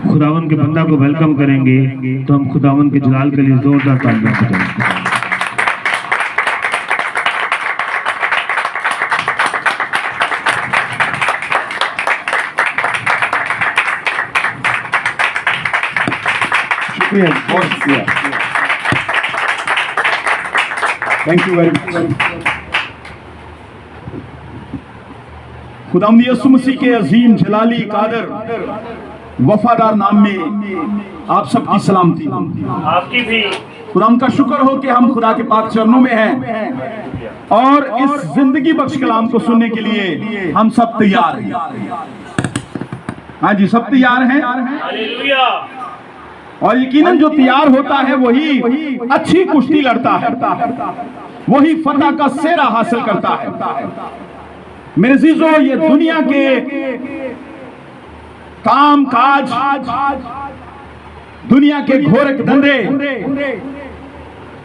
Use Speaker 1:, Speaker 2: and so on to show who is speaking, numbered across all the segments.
Speaker 1: खुदावन के बंदा को वेलकम करेंगे तो हम खुदावन के जलाल के लिए जोरदार तालियां बजाएंगे।
Speaker 2: शुक्रिया, बहुत शुक्रिया, थैंक यू वेरी मच। खुदावंद यीशु मसीह के अजीम जलाली कादर वफादार नाम में आप सबकी सलामती,
Speaker 1: आपकी भी।
Speaker 2: खुदावंद का शुक्र हो कि हम खुदा के पाक चरणों में हैं और इस जिंदगी बख्श कलाम को सुनने के लिए हम सब तैयार हैं। हाँ जी, सब तैयार हैं।
Speaker 1: हालेलुया।
Speaker 2: और यकीनन जो तैयार होता है वही अच्छी कुश्ती लड़ता है, वही फतह का सेहरा हासिल करता है। मेरे अजीजों, ये दुनिया के काम काज, दुनिया के घोर धंधे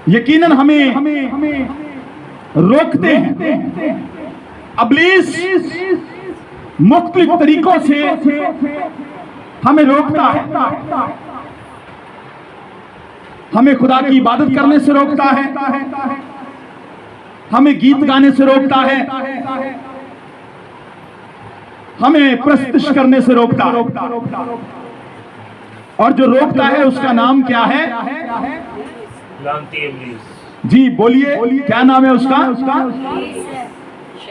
Speaker 2: यकीनन हमें रोकते हैं। इब्लीस मुख्तलिफ तरीकों से हमें रोकता है, हमें खुदा की इबादत करने से रोकता है, हमें गीत गाने से रोकता है, हमें प्रस्तुत करने से रोकता है। और जो रोकता है उसका नाम क्या है? जी बोलिए, क्या नाम है उसका?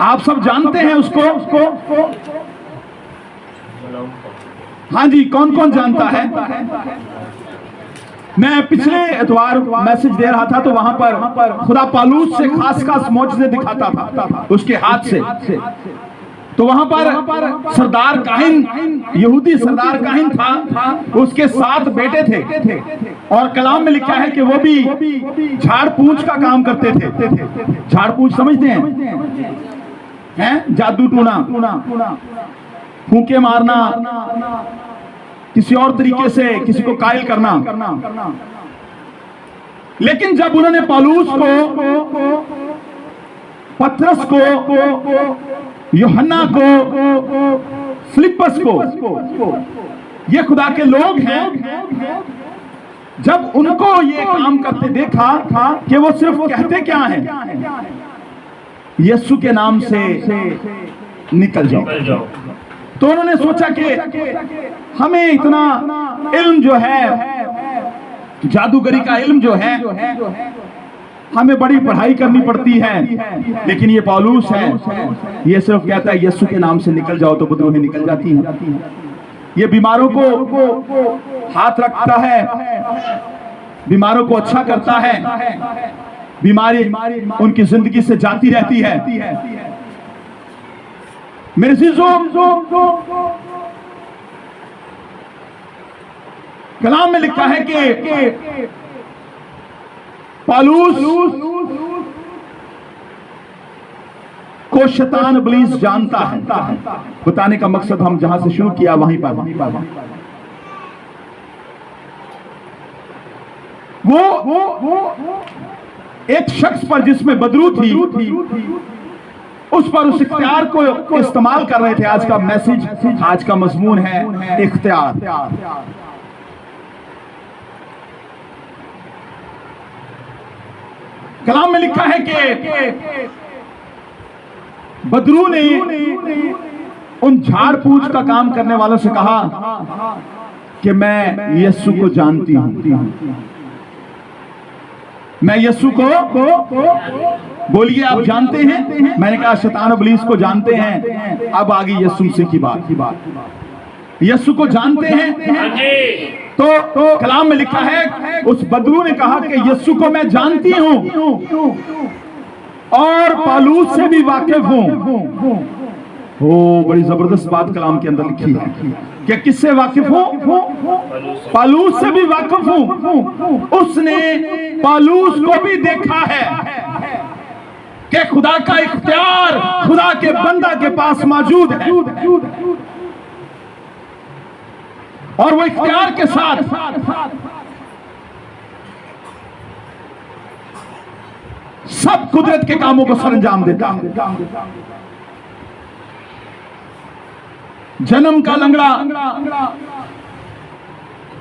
Speaker 2: आप सब जानते हैं उसको? हाँ जी, कौन कौन जानता है? मैं पिछले एतवार मैसेज दे रहा था तो वहां पर खुदा पालूस से खास मौजज़े दिखाता था उसके हाथ से। तो वहां पर सरदार काहिन, यहूदी सरदार काहिन था, उसके 7 बेटे थे और कलाम में लिखा है कि वो भी झाड़ पूंछ का काम करते थे। झाड़ पूंछ समझते हैं? जादू टूना, फूंके मारना, किसी और तरीके से किसी को कायल करना। लेकिन जब उन्होंने पौलुस को, पतरस को, यूहन्ना को, फिलिप्पस को, ये खुदा के लोग हैं, जब उनको ये काम करते देखा कि वो सिर्फ कहते क्या हैं? यीशु के नाम से निकल जाओ। तो उन्होंने सोचा कि हमें इतना इल्म जो है, जादूगरी का इल्म जो है, हमें बड़ी पढ़ाई करनी पड़ती है। लेकिन ये पौलुस है, ये सिर्फ कहता है यीशु के नाम से निकल जाओ तो बुद्धि निकल जाती है। ये बीमारों को हाथ रखता है, बीमारों को अच्छा करता है, बीमारी उनकी जिंदगी से जाती रहती है। मेरे कलाम में लिखा है कि पौलुस को शैतान इब्लीस जानता है। बताने का मकसद हम जहां से शुरू किया वहीं पर वो एक शख्स पर जिसमें बदरू थी, उस पर उस इख्तियार को इस्तेमाल कर रहे थे। आज का मैसेज, आज का मजमून है इख्तियार। कलाम में लिखा है कि बदरू ने उन झाड़ पूछ का काम करने वालों से कहा कि मैं यीशु को जानती हूं, मैं यीशु को, बोलिए आप जानते हैं? मैंने कहा शैतान इब्लीस को जानते हैं। अब आ गई यीशु मसीह की बात। यीशु को जानते हैं तो कलाम में लिखा है उस बदरू ने कहा कि यीशु को मैं जानती हूं और पौलुस से भी वाकिफ हूं। ओ, बड़ी जबरदस्त बात कलाम के अंदर लिखी है कि किससे वाकिफ हूं? पौलुस से भी वाकिफ हूं। उसने पौलुस को भी देखा है कि खुदा का इख्तियार खुदा के बंदा के पास मौजूद है और वो इख्तियार के साथ सब कुदरत के कामों को सरंजाम देता है। जन्म का लंगड़ा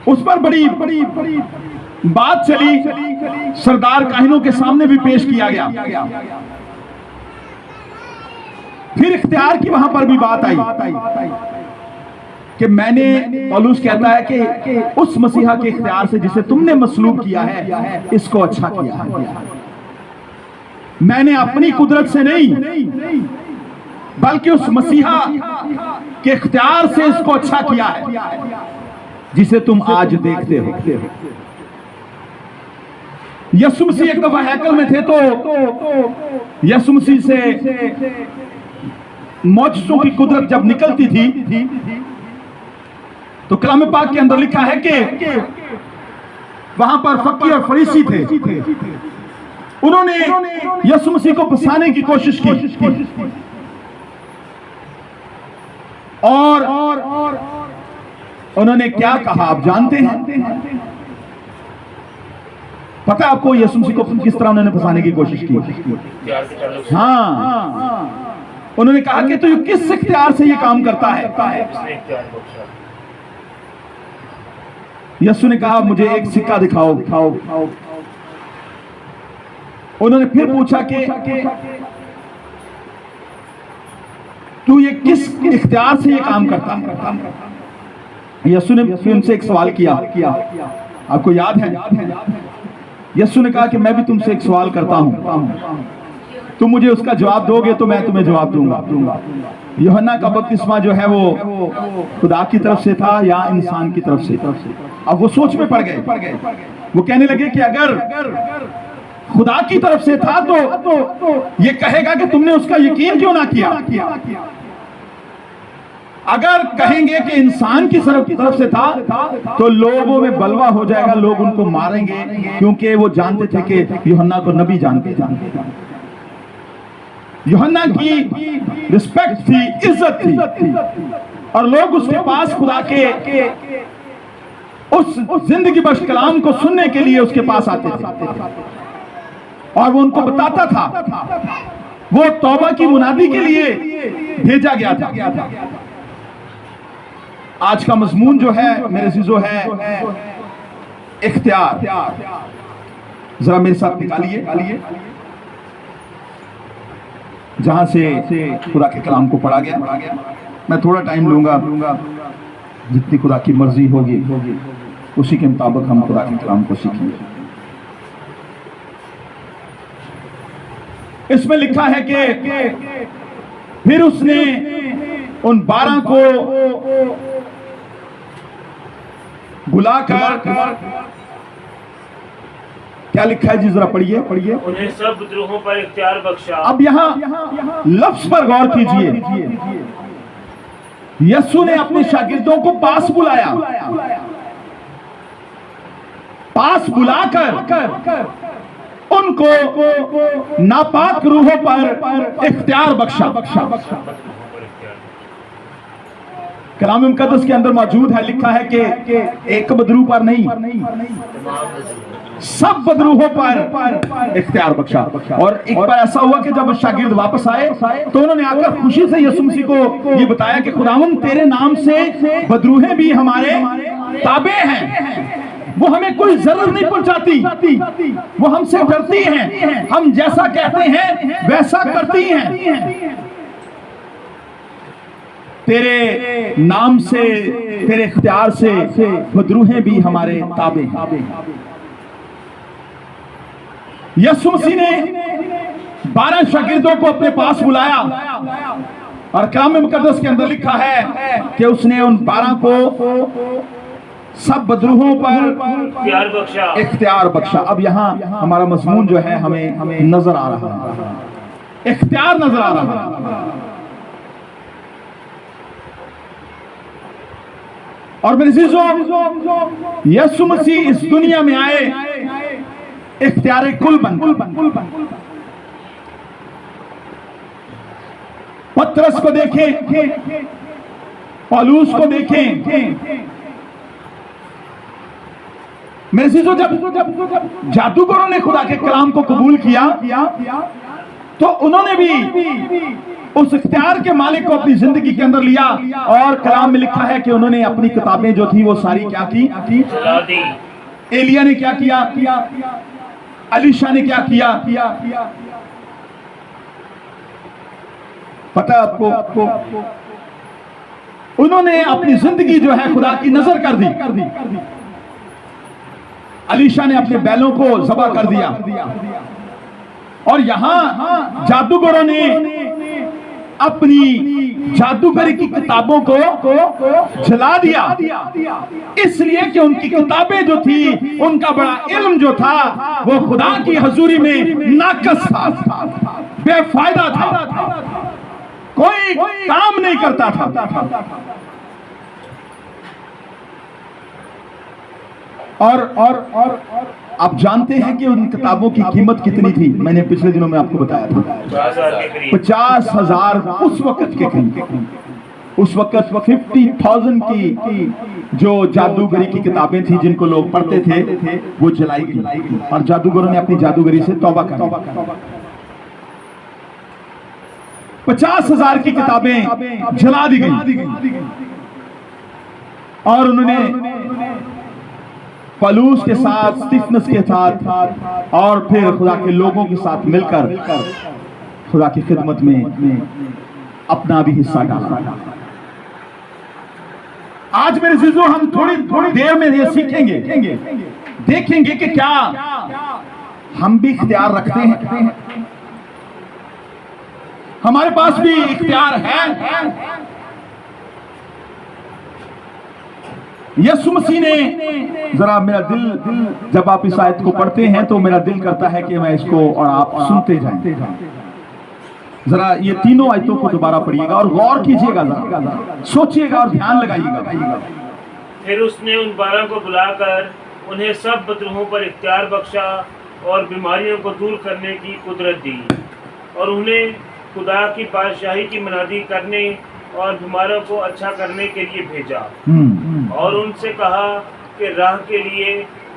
Speaker 2: उस पर बड़ी बात चली, सरदार काहिनों के सामने भी पेश किया गया। फिर इख्तियार की वहां पर भी बात आई कि मैंने, पौलुस कहता है कि उस मसीहा के इख्तियार से जिसे तुमने मसलूब किया है, इसको अच्छा किया है। मैंने अपनी कुदरत से नहीं, बल्कि उस मसीहा के इख्तियार से इसको अच्छा किया है जिसे तुम आज देखते हो। यीशु मसीह एक दफा हैकल में थे, तो यीशु मसीह से मौजूदों की कुदरत जब निकलती थी, तो कलाम पाक के अंदर लिखा है कि वहां पर फकीर और फरीसी थे। उन्होंने यीशु मसीह को फंसाने की कोशिश की, और उन्होंने क्या कहा आप जानते हैं? पता है आपको यीशु मसीह को किस तरह उन्होंने फंसाने की कोशिश की? हाँ, उन्होंने कहा कि तू किस इख्तियार से ये काम करता है? यीशु ने कहा मुझे एक सिक्का दिखाओ। उन्होंने फिर पूछा कि तू ये किस इख्तियार से ये काम करता है? यीशु ने फिर उनसे एक सवाल किया, आपको याद है? यीशु ने कहा कि मैं भी तुमसे एक सवाल करता हूं, तुम मुझे उसका जवाब दोगे तो मैं तुम्हें जवाब दूंगा। यूहन्ना का बपतिस्मा जो है वो खुदा की तरफ से था या इंसान की तरफ से? अब वो सोच में पड़ गए। वो कहने लगे कि अगर खुदा की तरफ से था तो ये कहेगा कि तुमने उसका यकीन क्यों ना किया। अगर कहेंगे कि इंसान की तरफ से था तो लोगों में बलवा हो जाएगा, लोग उनको मारेंगे, क्योंकि वो जानते थे कि यूहन्ना को नबी जानते थे। यूहन्ना की रिस्पेक्ट थी, इज्जत थी, और लोग उसके पास खुदा के उस जिंदगी बख्श कलाम को सुनने के लिए उसके पास आते थे, और वो उनको बताता था। वो तौबा की मुनादी के लिए भेजा गया था। आज का मजमून जो है मेरे अजीजों है इख्तियार। जरा मेरे साथ निकालिए, जहां से खुदा के कलाम को पढ़ा गया। मैं थोड़ा टाइम लूंगा, जितनी खुदा की मर्जी होगी उसी के मुताबिक हम खुदा के कलाम को सीखेंगे। इसमें लिखा है कि फिर उसने उन 12 को बुलाकर, क्या लिखा है जी, जरा पढ़िए।
Speaker 3: उन्हें सब विद्रोहों पर इख्तियार बख्शा।
Speaker 2: अब यहाँ लफ्ज पर गौर कीजिए। यीशु ने अपने शागिर्दों को पास बुलाया, पास बुलाकर उनको नापाक रूहों पर इख्तियार बख्शा। कलाम मुकद्दस के अंदर मौजूद है, लिखा है कि एक बदरू पर नहीं, सब बदरूहों पर इख्तियार बख्शा। और एक बार ऐसा हुआ कि जब शागिर्द वापस आए तो उन्होंने आकर खुशी से यीशु मसीह को ये बताया कि खुदावन तेरे नाम से बदरूहें भी हमारे ताबे हैं, वो हमें कोई जरूरत नहीं पहुंचाती, वो हमसे डरती हैं, हम जैसा कहते हैं वैसा करती हैं। तेरे नाम से, तेरे इख्तियार से बदरूहें भी हमारे ताबे हैं। यीशु मसीह ने 12 शागिर्दों को अपने पास बुलाया, और कलाम मुकद्दस के अंदर लिखा है कि उसने उन 12 को सब बदरूहों पर इख्तियार बख्शा। अब यहाँ हमारा मजमून जो है हमें नजर आ रहा है, इख्तियार नजर आ रहा है। और मेरे अज़ीज़ों, यीशु मसीह इस दुनिया में आए इख्तियार कुल बन। पतरस को देखें, पौलुस को देखें, मेरे अज़ीज़ों, जब जादूगरों ने खुदा के कलाम को कबूल किया तो उन्होंने भी उस इख्तियार के मालिक को अपनी जिंदगी के अंदर लिया। और कलाम में लिखा है कि उन्होंने अपनी किताबें जो थी वो सारी क्या की?
Speaker 3: जला दी।
Speaker 2: एलिया ने क्या किया? अलीशा ने क्या किया? पता है आपको? उन्होंने अपनी जिंदगी जो है खुदा की नजर कर दी। अलीशा ने अपने बैलों को ज़बह कर दिया और यहां जादूगरों ने अपनी जादूगरी की किताबों को जला दिया, इसलिए कि उनकी किताबें जो थी, उनका बड़ा इल्म जो था वो खुदा की हजूरी में नाकस था, बेफायदा था, कोई काम नहीं करता था। और आप जानते हैं कि उन किताबों की कीमत कितनी थी? मैंने पिछले दिनों में आपको बताया था 50,000 उस वक्त के करीब। उस वक्त 50,000 की जो जादूगरी की किताबें थी जिनको लोग पढ़ते थे वो जलाई गई और जादूगरों ने अपनी जादूगरी से तौबा कर ली। 50,000 की किताबें जला दी गई और उन्होंने पलूस के साथ, स्टीफनस के साथ और फिर खुदा के लोगों के साथ मिलकर खुदा की खिदमत में अपना भी हिस्सा डाला। आज मेरे अज़ीज़ों, हम थोड़ी देर में ये सीखेंगे, देखेंगे कि क्या हम भी इख्तियार रखते हैं, हमारे पास भी इख्तियार है। यीशु मसीह ने, जरा मेरा दिल, जब आप इस आयत को पढ़ते हैं तो मेरा दिल करता है कि मैं इसको और आप सुनते जाएं। जरा ये तीनों आयतों को दोबारा पढ़िएगा और गौर कीजिएगा, जरा सोचिएगा और ध्यान लगाइएगा।
Speaker 3: फिर उसने उन 12 को बुलाकर उन्हें सब बदरूहों पर इख्तियार बख्शा और बीमारियों को दूर करने की कुदरत दी और उन्हें खुदा की बादशाही की मनादी करने और बीमारों को अच्छा करने के लिए भेजा और उनसे कहा कि राह के लिए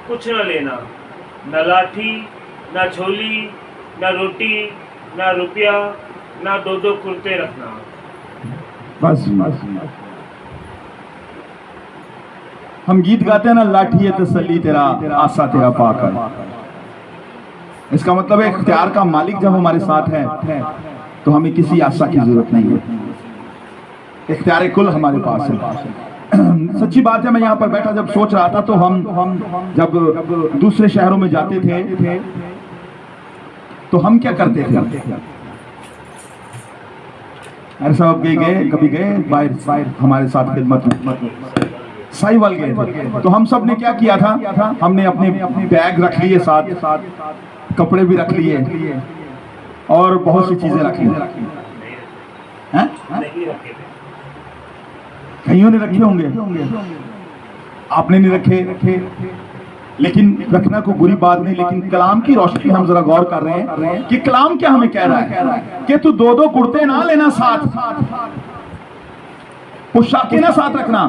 Speaker 3: कुछ न लेना, न लाठी, न झोली, न रोटी, न रुपया, न 2-2 कुर्ते रखना।
Speaker 2: बस हम गीत गाते हैं ना, लाठी है तसल्ली तेरा, आसा तेरा पाकर। इसका मतलब है इख्तियार का मालिक जब हमारे साथ है तो हमें किसी आशा की जरूरत नहीं है, इख्तियार कुल हमारे पास है। सच्ची बात है, मैं यहाँ पर बैठा जब सोच रहा था तो हम जब दूसरे शहरों में जाते थे तो हम क्या करते थे? अरे साहब कभी गए बाहर हमारे साथ खिदमत में, साहिवाल गए तो हम सब ने क्या किया था, हमने अपने बैग रख लिए, साथ कपड़े भी रख लिए और बहुत सी चीजें रख ली। कईयों ने रखे होंगे, आपने नहीं रखे, लेकिन रखना कोई बुरी बात नहीं। लेकिन कलाम की रोशनी में हम जरा गौर कर रहे हैं कि कलाम क्या हमें कह रहा है कि तू 2-2 कुर्ते ना लेना, साथ पोशाकें ना साथ रखना।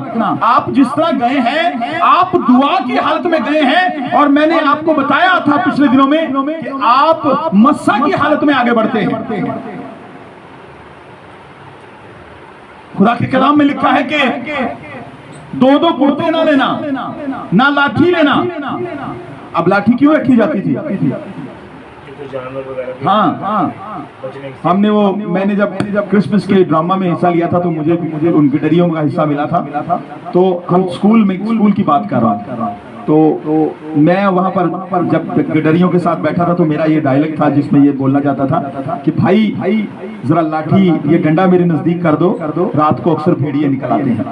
Speaker 2: आप जिस तरह गए हैं, आप दुआ की हालत में गए हैं और मैंने आपको बताया था पिछले दिनों में कि आप मस्सा की हालत में आगे बढ़ते हैं। खुदा के कलाम में लिखा है कि 2-2 कुर्ते ना लेना, ना लाठी लेना। अब लाठी क्यों रखी जाती थी? हाँ, हमने मैंने जब क्रिसमस के ड्रामा में हिस्सा लिया था तो मुझे उन गिडरियों का हिस्सा मिला था। तो हम स्कूल की बात कर रहा हूँ, तो मैं वहां पर जब गिडरियों के साथ बैठा था तो मेरा ये डायलॉग था जिसमें ये बोला जाता था कि भाई जरा लाठी, ये डंडा मेरे नजदीक कर दो, रात को अक्सर भेड़िए निकल आते हैं।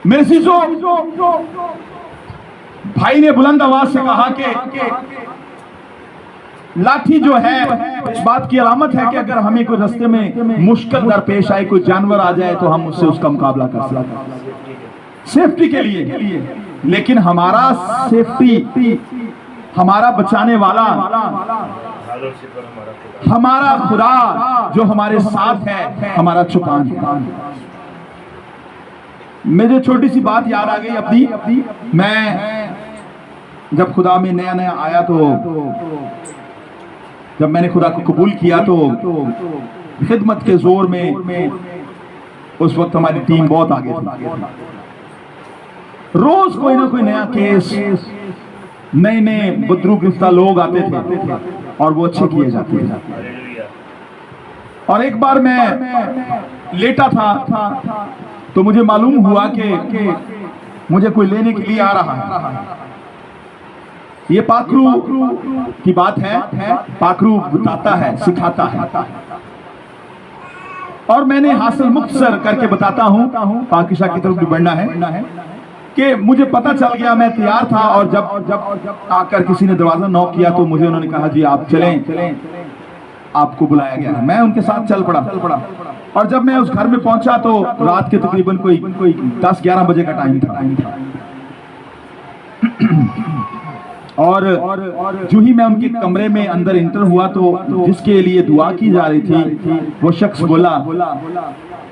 Speaker 2: मेरे सीसो भाई ने बुलंद आवाज से कहा कि लाठी जो है इस बात की अलामत है कि अगर हमें कोई रास्ते में मुश्किल दरपेश आए, कोई जानवर आ जाए तो हम उससे उसका मुकाबला कर सकते, सेफ्टी के लिए। लेकिन हमारा सेफ्टी, हमारा बचाने वाला, हमारा खुदा जो हमारे साथ है, हमारा चुपान। मुझे छोटी सी बात याद आ गई अपनी। मैं जब खुदा में नया आया तो जब मैंने खुदा को कबूल किया तो खिदमत के जोर में उस वक्त हमारी टीम बहुत आगे थी। रोज कोई ना कोई नया केस, नए नए बदरू गिरफ्तार लोग आते थे और वो अच्छे किए जाते थे। और एक बार मैं लेटा था तो मुझे मालूम हुआ कि मुझे कोई लेने के लिए आ रहा है। ये पाखरू की बात है, पाखरू बताता है, सिखाता है। और मैंने हासिल मुख्तसर करके बताता हूं, पाकिशा की तरफ भी बढ़ना है कि मुझे पता चल गया, मैं तैयार था और जब आकर किसी ने दरवाजा नॉक किया तो मुझे उन्होंने कहा जी आप चलें, आपको बुलाया गया है। मैं उनके साथ चल पड़ा और जब मैं उस घर में पहुंचा तो रात के तकरीबन कोई 10-11 बजे का टाइम था। और जो ही मैं उनके कमरे में अंदर इंटर हुआ तो जिसके लिए दुआ की जा रही थी वो शख्स बोला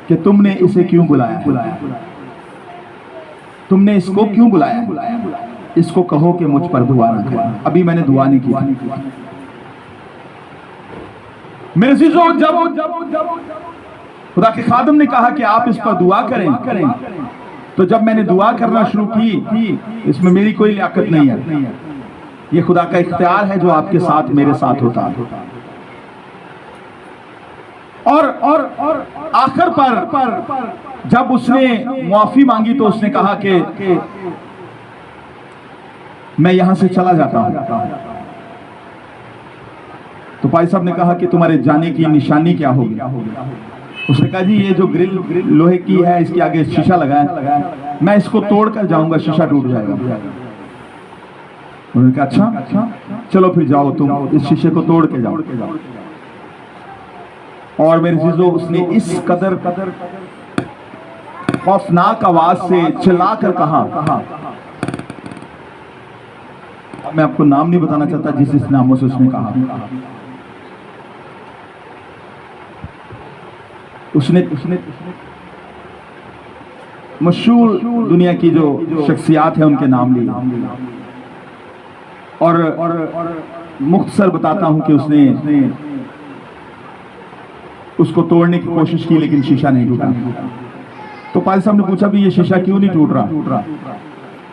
Speaker 2: कि तुमने इसे क्यों बुलाया, तुमने इसको क्यों बुलाया, इसको कहो कि मुझ पर दुआ न करे। अभी मैंने दुआ नहीं की। मेरे अज़ीज़ों, जब खुदा के खादिम ने कहा कि आप इस पर दुआ करें तो जब मैंने दुआ करना शुरू की, इसमें मेरी कोई लियाकत नहीं है, ये खुदा का इख्तियार है जो आपके साथ मेरे साथ होता है। और आखिर पर जब उसने मुआफी मांगी तो उसने कहा कि मैं यहां से चला जाता हूं। तो भाई साहब ने कहा कि तुम्हारे जाने की निशानी क्या होगी। उसने कहा जी ये जो ग्रिल लोहे की है, इसके आगे शीशा लगा है, मैं इसको तोड़कर जाऊंगा, शीशा टूट जाएगा। उन्होंने कहा अच्छा चलो फिर जाओ, तुम इस शीशे को तोड़ के जाओ। और मेरे अज़ीज़ों, उसने इस कदर खौफनाक आवाज से चिल्लाकर कहा, मैं आपको नाम नहीं बताना चाहता जिस नामों से उसने कहा। उसने मशहूर दुनिया की जो शख्सियात है उनके नाम लिए। और मुख्तसर बताता हूं कि उसने उसको तोड़ने की कोशिश की लेकिन शीशा नहीं टूटा। तो पाल साहब ने पूछा भी ये शीशा क्यों नहीं टूट रहा।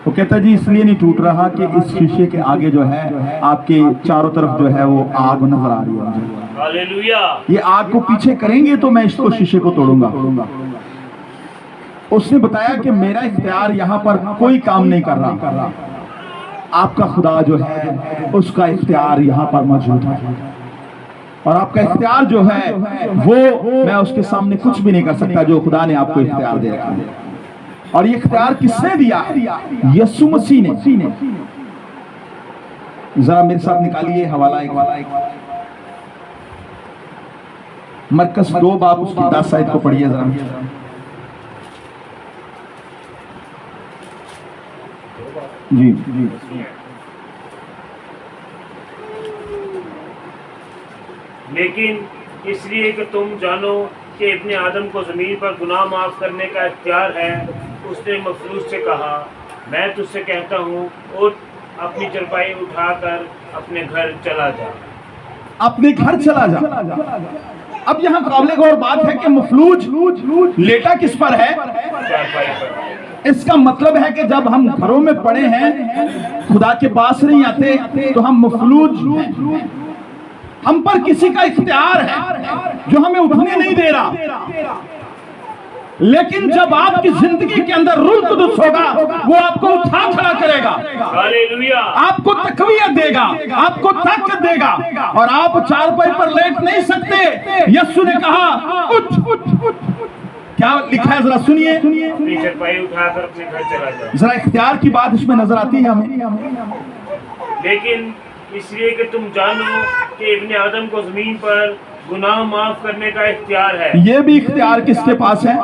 Speaker 2: वो कहता जी इसलिए नहीं टूट रहा कि इस शीशे के आगे जो है आपके चारों तरफ जो है वो आग नजर आ रही है।
Speaker 3: हालेलुया।
Speaker 2: ये आग को पीछे करेंगे तो मैं इसको शीशे को तोड़ूंगा। उसने बताया कि मेरा इख्तियार यहाँ पर कोई काम नहीं कर रहा, आपका खुदा जो है उसका इख्तियार यहाँ पर मौजूद है। और आपका इख्तियार जो है वो मैं उसके सामने कुछ भी नहीं कर सकता जो खुदा ने आपको इख्तियार दे रखा है। और ये इख्तियार किसने दिया है? यीशु मसीह ने। जरा मेरे साथ निकालिए हवाला एक मरकस 2 बाब उसकी 10 आयत को पढ़िए जरा। जी
Speaker 3: लेकिन इसलिए कि तुम जानो कि इब्ने आदम को ज़मीन पर गुनाह माफ़ करने का इख्तियार है, उसने मफलूज से कहा, मैं तुझसे कहता हूँ उठ, अपनी चरपाई उठाकर अपने घर चला जा।
Speaker 2: अपने घर चला जा। अब यहाँ काबिल गौर बात है कि मफलूज लेटा किस पर है?
Speaker 3: चरपाई पर।
Speaker 2: इसका मतलब है कि जब हम घरों में पड़े हैं, खुदा के पास नहीं आते, तो हम मफलूज हैं। हम पर किसी का इख्तियार है जो हमें उठने नहीं दे रहा। लेकिन जब आपकी जिंदगी के अंदर रूह कुदुस होगा, वो आपको उठा खड़ा करेगा,
Speaker 3: हालेलुया,
Speaker 2: आपको तकवीयत देगा, आपको ताकत देगा और आप चारपाई पर लेट नहीं सकते। यीशु ने कहा उठ उठ उठ। क्या लिखा है जरा सुनिए।
Speaker 3: अपनी चरपाई उठाकर अपने घर चला जा।
Speaker 2: जरा इख्तियार की बात इसमें नजर आती है हमें।
Speaker 3: लेकिन इसलिए कि तुम जानो कि इब्ने आदम को ज़मीन पर गुनाह माफ करने का इख्तियार है।
Speaker 2: ये भी इख्तियार किसके पास है?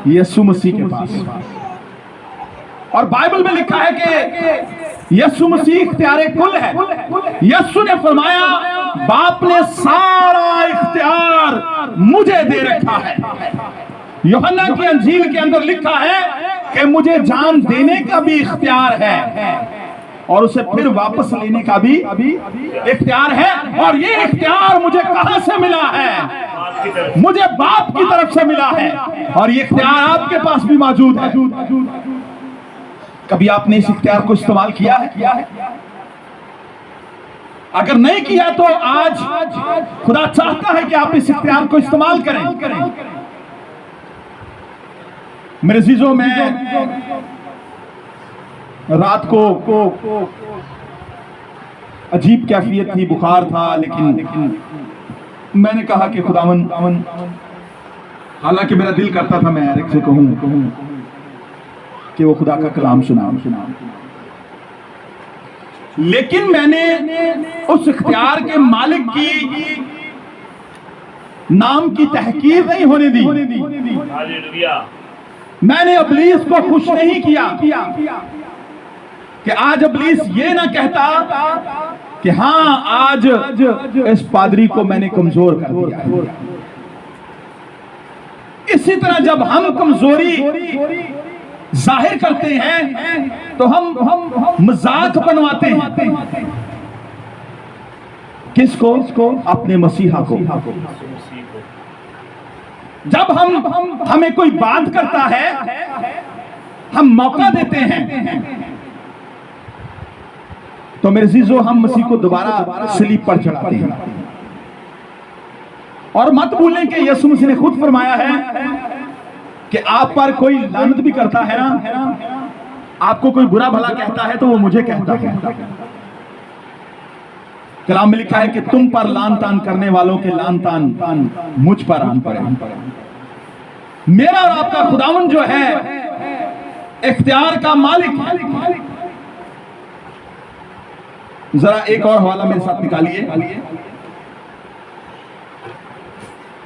Speaker 2: यीशु मसीह के पास। और बाइबल में लिखा है कि यीशु मसीह इख्तियार कुल है। यीशु ने फरमाया बाप ने सारा इख्तियार मुझे दे रखा है। यूहन्ना की अंजील के अंदर लिखा है कि मुझे जान देने का भी इख्तियार है। और उसे फिर वापस लेने का भी इख्तियार है। और ये इख्तियार मुझे कहां से मिला है?
Speaker 3: आपकी तरफ
Speaker 2: मुझे बाप की तरफ से मिला है, और ये इख्तियार आपके पास भी मौजूद है। कभी आपने इस इख्तियार को इस्तेमाल किया है? अगर नहीं किया तो आज खुदा चाहता है कि आप इस इख्तियार को इस्तेमाल करें। मेरे अजीजों, में रात को अजीब कैफियत थी, बुखार था, लेकिन मैंने कहा कि खुदावन, हालांकि मेरा दिल करता था मैं एरिक से कहूं कि वो खुदा का कलाम सुना, लेकिन मैंने उस इख्तियार के मालिक की नाम की तहकीर नहीं होने दी।
Speaker 3: हालेलुया।
Speaker 2: मैंने इब्लीस को खुश नहीं किया कि आज इब्लीस ये ना कहता कि हाँ, आज इस पादरी को मैंने कमजोर कर दिया है। इसी तरह जब हम कमजोरी जाहिर करते हैं तो हम मजाक बनवाते हैं। किसको? अपने मसीहा को। जब हमें कोई बात करता है, हम मौका देते हैं, तो मेरे अजीजों, हम मसीह को दोबारा सलीब पर चढ़ाते हैं। और मत भूलें कि यीशु मसीह ने खुद फरमाया है कि आप पर कोई लानत भी करता है ना, आपको कोई बुरा भला कहता है तो वो मुझे कहता है। कलाम में लिखा है कि तुम पर लान तान करने वालों के लान तान मुझ पर आन पड़े। मेरा और आपका खुदावन जो है इख्तियार का मालिक है। जरा एक और हवाला मेरे साथ निकालिए,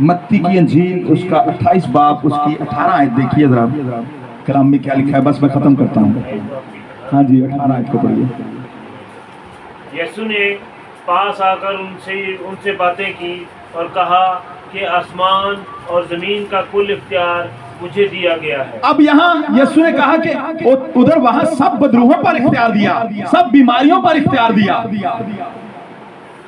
Speaker 2: मत्ती की अंजील उसका 28 बाब उसकी 18 आयत देखिए जरा, कलाम में क्या लिखा है। बस मैं खत्म करता हूँ। हाँ जी, 18 आयत को पढ़िए।
Speaker 3: यीशु ने पास आकर उनसे बातें की और कहा कि आसमान और जमीन का कुल इख्तियार मुझे दिया गया है।
Speaker 2: अब यहाँ यीशु ने कहा कि उधर वहां सब बदरूहों पर इख्तियार दिया, सब बीमारियों पर इख्तियार दिया।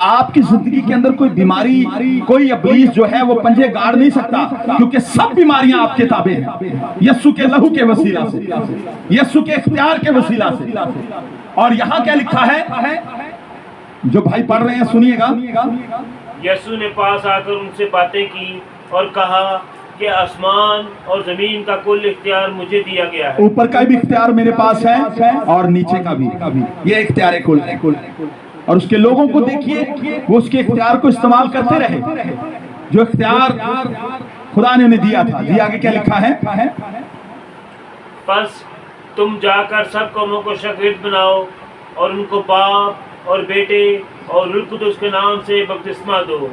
Speaker 2: आपकी जिंदगी के अंदर कोई बीमारी, कोई इब्लीस जो है वो पंजे गाड़ नहीं सकता, क्योंकि सब बीमारियां आपके ताबे हैं यीशु के लहू के वसीला से, यीशु के इख्तियार के वसीला से। और यहाँ क्या लिखा है, जो भाई पढ़ रहे हैं सुनिएगा।
Speaker 3: यीशु ने पास आकर उनसे बातें की और कहा कि आसमान और जमीन का कुल इख्तियार मुझे दिया गया है।
Speaker 2: ऊपर का भी इख्तियार मेरे पास है और नीचे का भी। ये इख्तियार है कुल। और उसके लोगों को देखिए, वो उसके इख्तियार को इस्तेमाल करते रहे, जो इख्तियार खुदा ने उन्हें दिया था। दिया आगे क्या लिखा है,
Speaker 3: बस तुम जाकर सब कौमों को शागिर्द बनाओ और उनको बाप और बेटे और रूह कुदुस के नाम से बपतिस्मा दो,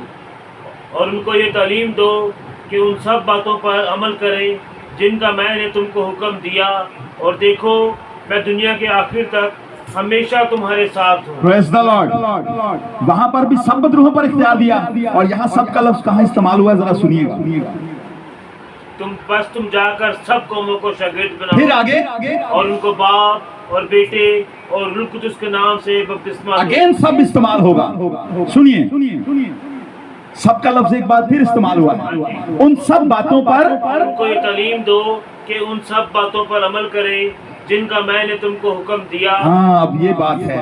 Speaker 3: और उनको ये तालीम दो कि उन सब बातों पर अमल करें जिनका मैंने तुमको हुक्म दिया, और देखो मैं दुनिया के आखिर तक हमेशा तुम्हारे साथ हूँ।
Speaker 2: Praise the Lord. वहां पर भी सब बदरूहों पर इख्तियार दिया, और यहाँ सब का लफ्ज कहाँ इस्तेमाल हुआ है, जरा सुनिएगा।
Speaker 3: तुम जाकर सब कौमों को शागिर्द बनाओ,
Speaker 2: फिर आगे
Speaker 3: और उनको बाप और बेटे और रूह कुदुस के नाम से बपतिस्मा दो।
Speaker 2: अगेन सब इस्तेमाल होगा। सुनिए, सबका लफ्ज एक बार फिर इस्तेमाल हुआ है। उन सब बातों पर
Speaker 3: उनको ये तालीम दो कि उन सब बातों पर अमल करें जिनका मैंने तुमको हुक्म दिया।
Speaker 2: हाँ, अब ये बात है।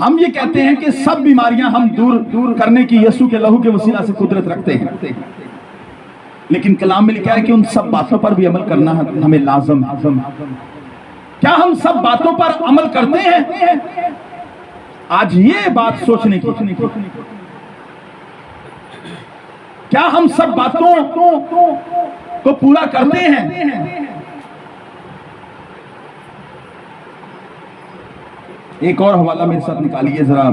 Speaker 2: हम ये कहते हैं कि सब बीमारियां हम दूर करने की यीशु के लहू के वसीला से कुदरत रखते हैं, लेकिन कलाम में लिखा है कि उन सब बातों पर भी अमल करना हमें लाजम है। क्या हम सब बातों पर अमल करते हैं? आज ये बात सोचने की, क्या हम सब बातों को पूरा करते हैं? एक और हवाला मेरे साथ निकालिए जरा,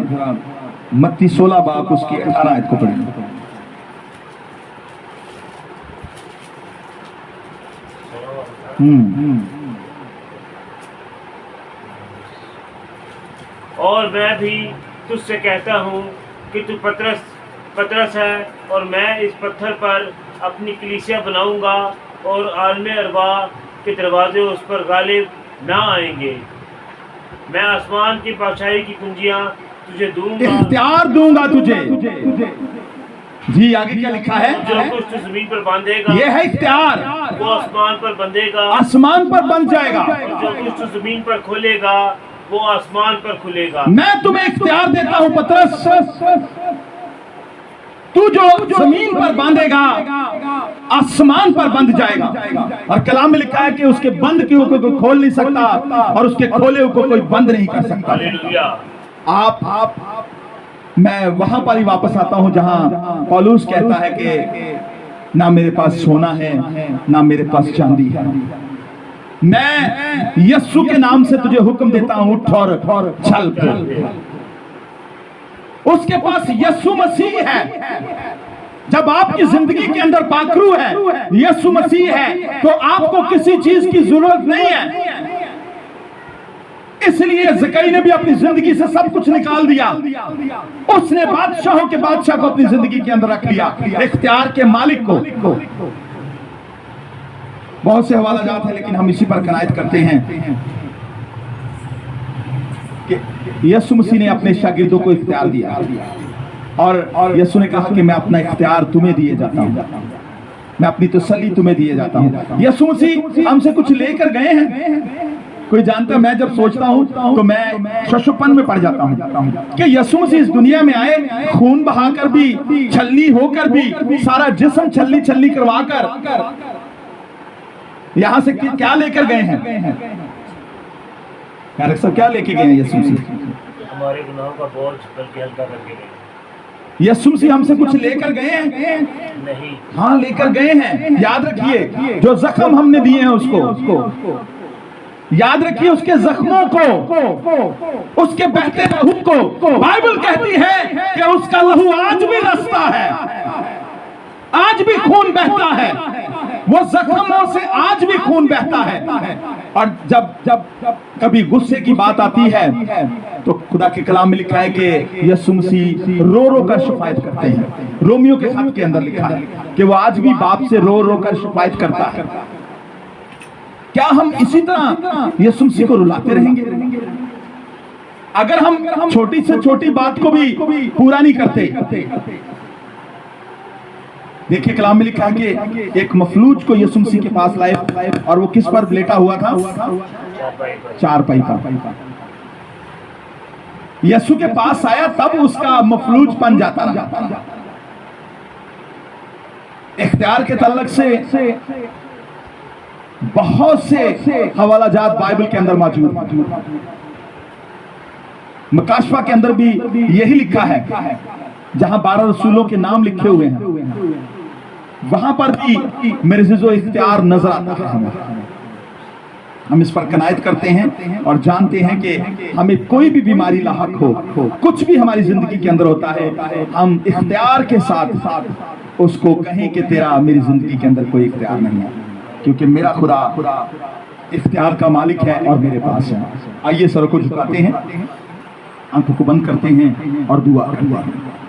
Speaker 2: मत्ती 16 बाब उसकी 18 आयत को पढ़िए।
Speaker 3: और मैं भी तुझसे कहता हूँ कि तू पतरस है, और मैं इस पत्थर पर अपनी कलीसिया बनाऊंगा, और आलमे अरवा के दरवाजे उस पर गालिब ना आएंगे। मैं आसमान की बादशाही की कुंजियां तुझे दूंगा।
Speaker 2: इख्तियार दूंगा तुझे। जी आगे क्या लिखा है?
Speaker 3: जो कुछ तू जमीन पर बांधेगा
Speaker 2: ये है इख्तियार,
Speaker 3: वो आसमान पर बंधेगा,
Speaker 2: आसमान पर बन जाएगा।
Speaker 3: जो कुछ तू जमीन पर खोलेगा वो आसमान पर खुलेगा।
Speaker 2: मैं तुम्हें इख्तियार देता हूं पतरस, तू जो जमीन पर बांधेगा आसमान पर बंध जाएगा। और कलाम में लिखा है कि उसके बंद के ऊपर कोई खोल नहीं सकता और उसके खोले को कोई बंद नहीं कर सकता।
Speaker 3: हालेलुया।
Speaker 2: आप मैं वहां पर ही वापस आता हूं जहां पौलुस कहता है कि ना मेरे पास सोना है ना मेरे पास चांदी है, मैं यीशु के नाम से तुझे हुक्म देता हूं, उठ और चल फिर। उसके पास यीशु मसीह है। जब आपकी जिंदगी के अंदर पाखरू है, यीशु मसीह है, तो आपको किसी चीज की जरूरत नहीं है। इसलिए ज़कई ने भी अपनी जिंदगी से सब कुछ निकाल दिया। उसने बादशाहों के बादशाह को अपनी जिंदगी के अंदर रख लिया, इख्तियार के मालिक को। बहुत से हवाला जात है लेकिन हम इसी पर कनायत करते हैं कि यीशु मसीह ने अपने शागिर्दों को इख्तियार दिया और यीशु ने कहा कि मैं अपना इख्तियार तुम्हें दिए जाता हूं, मैं अपनी तसल्ली तुम्हें दिए जाता हूं। यीशु मसीह हमसे कुछ लेकर गए हैं। कोई जानता है, मैं जब सोचता हूं तो मैं शशुपन में पड़ जाता हूं कि यीशु मसीह इस दुनिया में आए, खून बहाकर भी, छलनी होकर भी, सारा जिस्म छलनी छलनी करवाकर यहां से क्या लेकर गए हैं? क्या लेके गए हैं यीशु मसीह?
Speaker 3: हमारे गुनाहों का बोझ बल्कि हल्का करके गए।
Speaker 2: यीशु मसीह हमसे कुछ लेकर गए हैं?
Speaker 3: नहीं।
Speaker 2: हाँ, लेकर गए हैं। याद रखिए, जो जख्म हमने दिए हैं उसको याद रखिए, उसके जख्मों को, उसके बहते लहू को। बाइबल कहती है कि उसका लहू आज भी रसता है, आज भी खून बहता है, वो जख्मों से आज भी खून बहता है। और जब कभी गुस्से की बात आती है तो खुदा के कलाम में लिखा है कि यीशु मसीह रो रो कर शिकायत करते हैं। रोमियो के खत के अंदर लिखा है कि वो आज भी बाप से रो रो कर शिकायत करता है। क्या हम इसी तरह यीशु मसीह को रुलाते रहेंगे? अगर हम छोटी से छोटी बात को भी पूरा नहीं करते। देखिए कलाम में लिखा है कि एक मफलूज को यीशु मसीह के पास लाए और वो किस पर लेटा हुआ था? चारपाई पर। यीशु के पास आया तब उसका मफलूजपन जाता रहा। इख्तियार के तल्लक से बहुत से हवाला जात बाइबल के अंदर मौजूद है। मकाशफा के अंदर भी यही लिखा है, जहां 12 रसूलों के नाम लिखे हुए हैं, वहां पर भी मिर्ज़ो इख्तियार नजर आता है। हम इस पर कनायत करते हैं और जानते हैं कि हमें कोई भी बीमारी लाहक हो, कुछ भी हमारी जिंदगी के अंदर होता है, हम इख्तियार के साथ उसको कहें कि तेरा मेरी जिंदगी के अंदर कोई इख्तियार नहीं है, क्योंकि मेरा खुदा इख्तियार का मालिक है और मेरे पास है। आइए सर को झुकाते हैं, आंखों को बंद करते हैं और दुआ करते हैं।